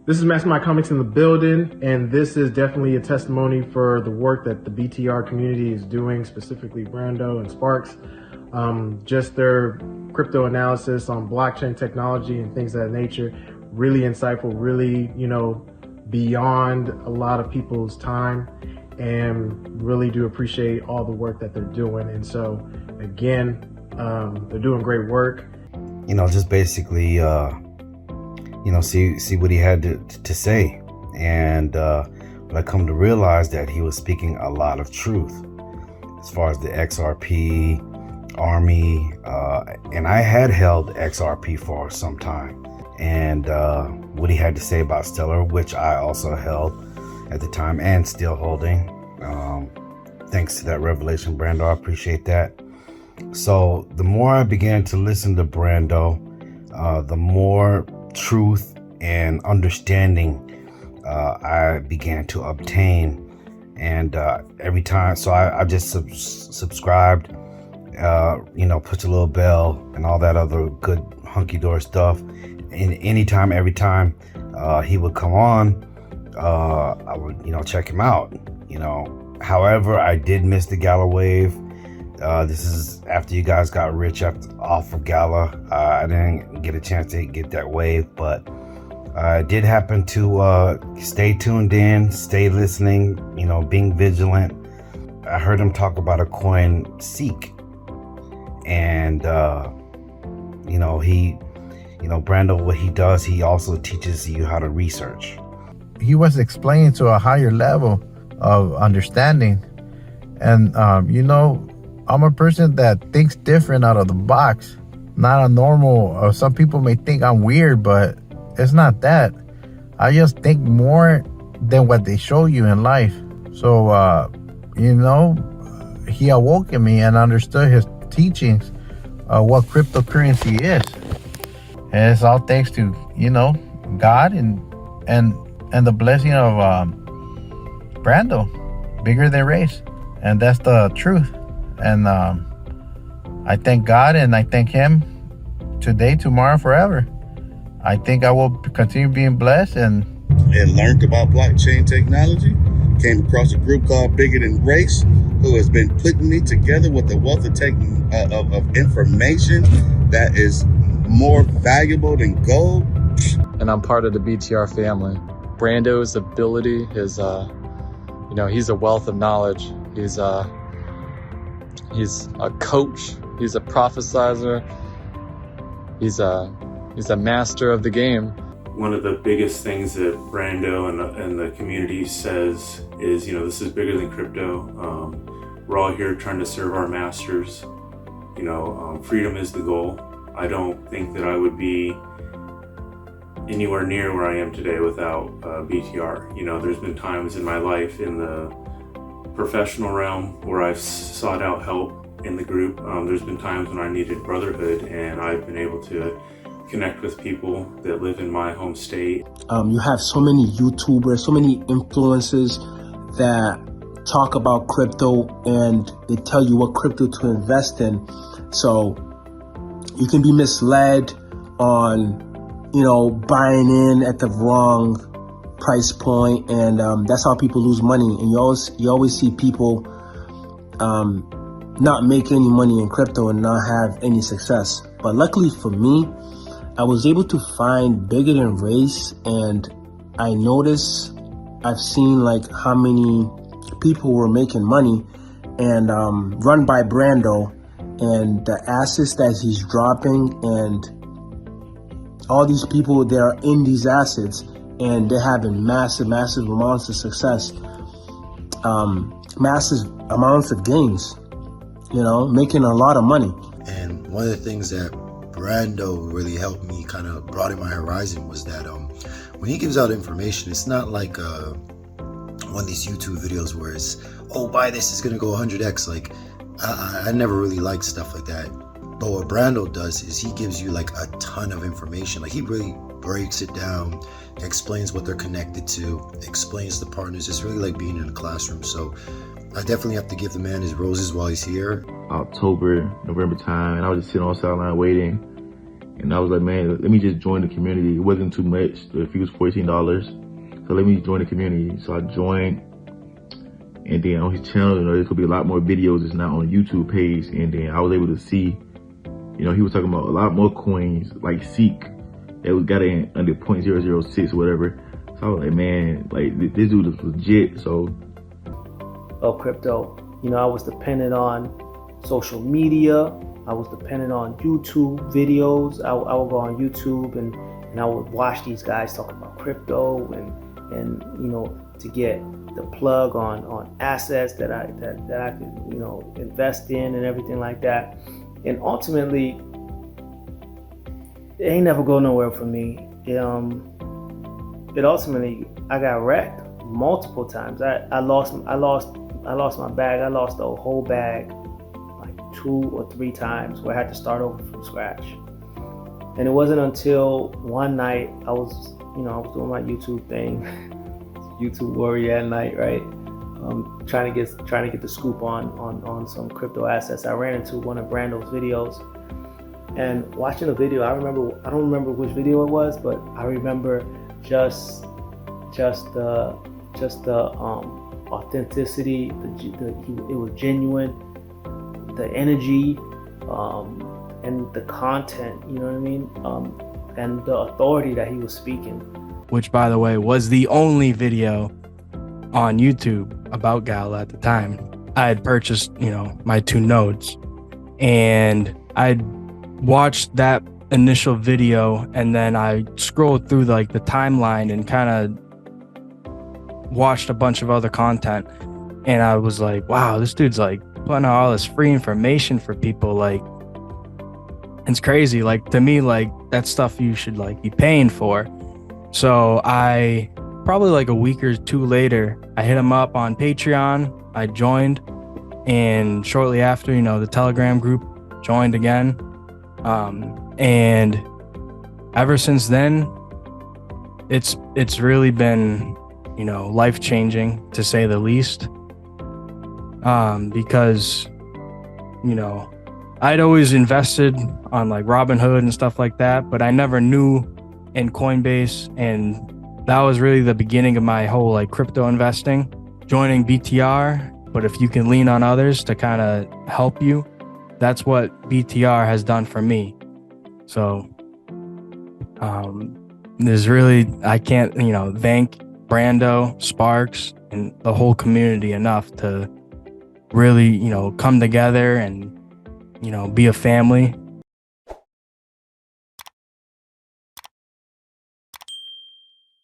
This is Mastermind Comics in the building, and this is definitely a testimony for the work that the BTR community is doing, specifically Brando and Sparks. Just their crypto analysis on blockchain technology and things of that nature, really insightful, really, beyond a lot of people's time, and really do appreciate all the work that they're doing. And so, again, they're doing great work. Just basically, see what he had to say. And but I come to realize that he was speaking a lot of truth as far as the XRP army. And I had held XRP for some time. And what he had to say about Stellar, which I also held at the time and still holding. Thanks to that revelation, Brando. I appreciate that. So the more I began to listen to Brando, the more truth and understanding I began to obtain. And every time, so I just subscribed, push a little bell and all that other good hunky-dory stuff. And anytime, every time he would come on, I would, check him out. However, I did miss the Gala wave. This is after you guys got rich off of Gala. I didn't get a chance to get that wave, but I did happen to stay tuned in, stay listening, being vigilant. I heard him talk about a coin, Seek. And, Brando, what he does, he also teaches you how to research. He was explaining to a higher level of understanding. And, I'm a person that thinks different out of the box. Not a normal, some people may think I'm weird, but it's not that. I just think more than what they show you in life. So, he awoke in me and understood his teachings of what cryptocurrency is. And it's all thanks to, God and the blessing of Brando, bigger than race. And that's the truth. And I thank God and I thank him today, tomorrow, forever. I think I will continue being blessed and learned about blockchain technology. Came across a group called Bigger Than Race, who has been putting me together with a wealth of information that is more valuable than gold. And I'm part of the BTR family. Brando's ability, he's a wealth of knowledge. He's a coach. He's a prophesizer. He's a master of the game. One of the biggest things that Brando and the community says is, this is bigger than crypto. We're all here trying to serve our masters. Freedom is the goal. I don't think that I would be anywhere near where I am today without BTR. There's been times in my life in the professional realm where I've sought out help in the group. There's been times when I needed brotherhood, and I've been able to connect with people that live in my home state. You have so many YouTubers, so many influencers that talk about crypto and they tell you what crypto to invest in. So you can be misled on, buying in at the wrong price point, and that's how people lose money. And you always see people not make any money in crypto and not have any success. But luckily for me, I was able to find Bigger Than Race, and I noticed, I've seen how many people were making money, and run by Brando, and the assets that he's dropping, and all these people that are in these assets, and they're having massive amounts of success, massive amounts of gains, making a lot of money. And one of the things that Brando really helped me kind of broaden my horizon was that when he gives out information, it's not like one of these YouTube videos where it's, buy this, it's gonna go 100x. I never really liked stuff like that. But what Brando does is he gives you a ton of information. He really breaks it down, explains what they're connected to, explains the partners. It's really like being in a classroom. So I definitely have to give the man his roses while he's here. October, November time, and I was just sitting on the sideline waiting. And I was like, man, let me just join the community. It wasn't too much. The fee was $14. So let me join the community. So I joined. And then on his channel, there's gonna be a lot more videos. It's not on the YouTube page. And then I was able to see, he was talking about a lot more coins like Seek that was got in under 0.006 or whatever. So I was like, man, like this dude is legit. So crypto, I was dependent on social media. I was dependent on YouTube videos. I would go on YouTube and I would watch these guys talk about crypto and to get the plug on assets that I could invest in and everything like that. And ultimately, it ain't never go nowhere for me. It ultimately, I got wrecked multiple times. I lost my bag. I lost the whole bag like 2 or 3 times where I had to start over from scratch. And it wasn't until one night I was doing my YouTube thing. YouTube warrior at night, right? Trying to get the scoop on some crypto assets. I ran into one of Brando's videos, and watching the video, I don't remember which video it was, but I remember just the authenticity. It was genuine, the energy, and the content. You know what I mean? And the authority that he was speaking. Which, by the way, was the only video on YouTube about Gal at the time. I had purchased, my 2 nodes, and I'd watched that initial video, and then I scrolled through the timeline and kind of watched a bunch of other content, and I was like, wow, this dude's putting out all this free information for people. It's crazy. To me, that stuff you should be paying for. So I probably a week or 2 later, I hit him up on Patreon. I joined, and shortly after, the Telegram group joined again. And ever since then, it's really been, life-changing, to say the least. Because, I'd always invested on Robinhood and stuff like that, but I never knew in Coinbase, and that was really the beginning of my whole crypto investing, joining BTR. But if you can lean on others to kind of help you, that's what BTR has done for me. So there's really, I can't thank Brando, Sparks, and the whole community enough to really come together and be a family.